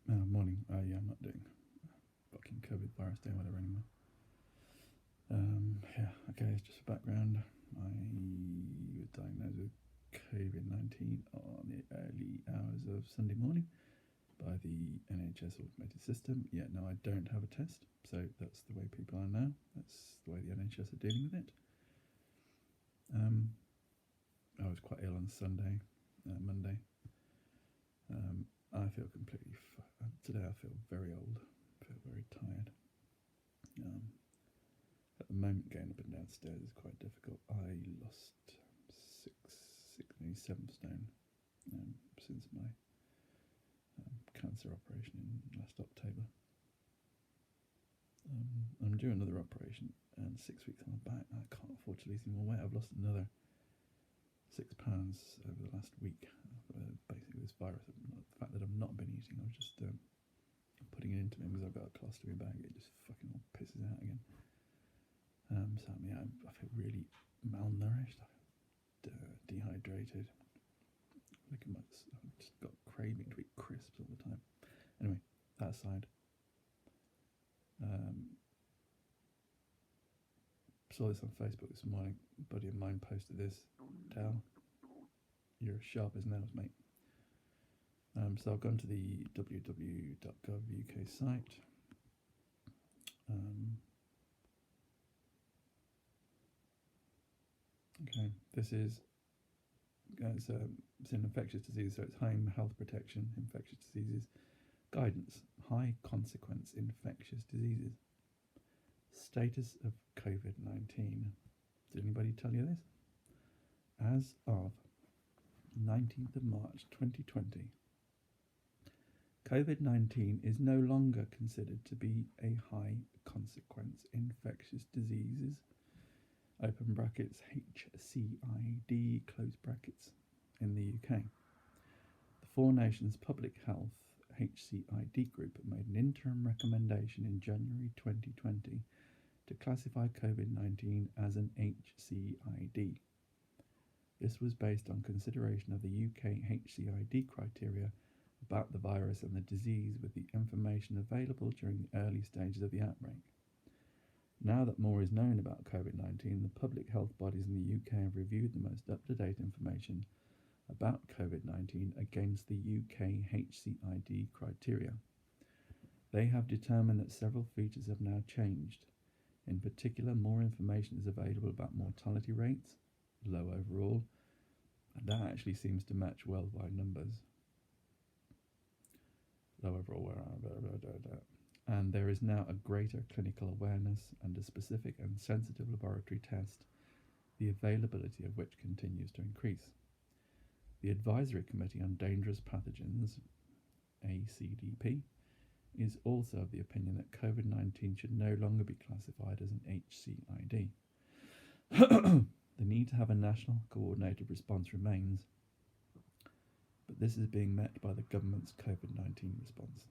Morning. Yeah, I'm not doing fucking COVID virus day, whatever anymore. Okay, it's just a background. I was diagnosed with COVID-19 on the early hours of Sunday morning by the NHS automated system. Yeah, no, I don't have a test, so that's the way people are now. That's the way the NHS are dealing with it. I was quite ill on Monday. I feel completely today. I feel very old. I feel very tired. At the moment, going up and downstairs is quite difficult. I lost maybe 7 stone since my cancer operation in last October. I'm due another operation, and 6 weeks on my back. I can't afford to lose any more weight. I've lost another 6 pounds over the last week. Basically, this virus, the fact that I've not been eating, I'm just putting it into me because I've got a colostomy bag. It just fucking all pisses out again. So yeah, I feel really malnourished. I feel dehydrated. Look at I've just got craving to eat crisps all the time. Anyway, that aside. Saw this on Facebook this morning. A buddy of mine posted this. Tell, you're as sharp as nails, mate. So I've gone to the www.gov.uk site. Okay, this is it's an infectious disease, so it's home health protection, infectious diseases, guidance, high consequence infectious diseases, status of COVID-19. Did anybody tell you this? As of 19th of March 2020, COVID-19 is no longer considered to be a high consequence infectious diseases, open brackets, HCID, close brackets, in the UK. The Four Nations Public Health HCID group made an interim recommendation in January 2020 to classify COVID-19 as an HCID. This was based on consideration of the UK HCID criteria about the virus and the disease with the information available during the early stages of the outbreak. Now that more is known about COVID-19, the public health bodies in the UK have reviewed the most up-to-date information about COVID-19 against the UK HCID criteria. They have determined that several features have now changed. In particular, more information is available about mortality rates, low overall, and that actually seems to match worldwide numbers. Low overall, and there is now a greater clinical awareness and a specific and sensitive laboratory test, the availability of which continues to increase. The Advisory Committee on Dangerous Pathogens, ACDP, is also of the opinion that COVID-19 should no longer be classified as an HCID. The need to have a national coordinated response remains, but this is being met by the government's COVID-19 response.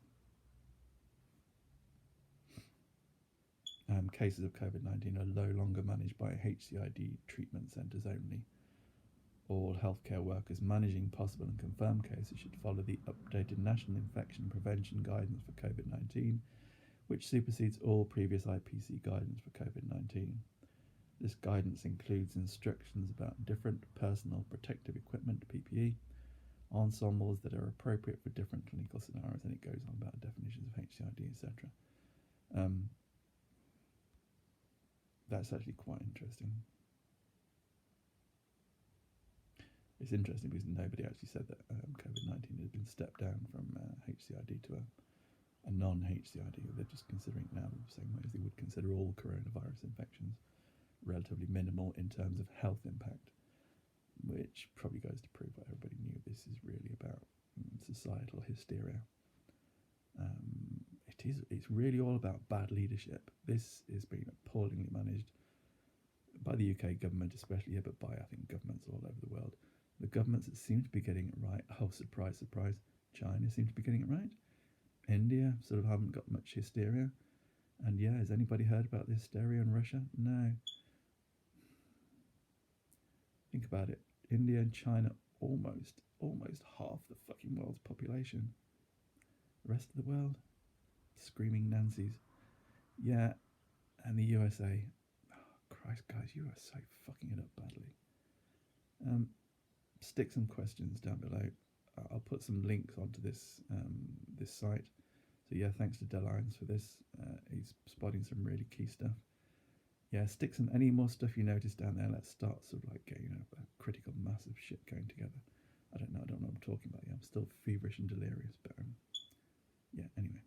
Cases of COVID-19 are no longer managed by HCID treatment centres only. All healthcare workers managing possible and confirmed cases should follow the updated National Infection Prevention Guidance for COVID-19, which supersedes all previous IPC guidance for COVID-19. This guidance includes instructions about different personal protective equipment, PPE, ensembles that are appropriate for different clinical scenarios, and it goes on about definitions of HCID, etc. That's actually quite interesting. It's interesting because nobody actually said that COVID-19 had been stepped down from HCID to a non-HCID. They're just considering it now the same way as they would consider all coronavirus infections, relatively minimal in terms of health impact, which probably goes to prove what everybody knew. This is really about societal hysteria. It's really all about bad leadership. This is being appallingly managed by the UK government especially, but by, I think, governments all over the world. The governments that seem to be getting it right, oh, surprise, surprise, China seems to be getting it right. India sort of haven't got much hysteria. And yeah, has anybody heard about the hysteria in Russia? No. Think about it. India and China almost half the fucking world's population. The rest of the world, screaming Nancy's. Yeah, and the USA. Oh, Christ, guys, you are so fucking it up badly. Stick some questions down below. I'll put some links onto this this site. So yeah, thanks to Delines for this. He's spotting some really key stuff. Yeah, stick some any more stuff you notice down there. Let's start sort of like getting a critical mass of shit going together. I don't know what I'm talking about. Yeah, I'm still feverish and delirious, but yeah. Anyway.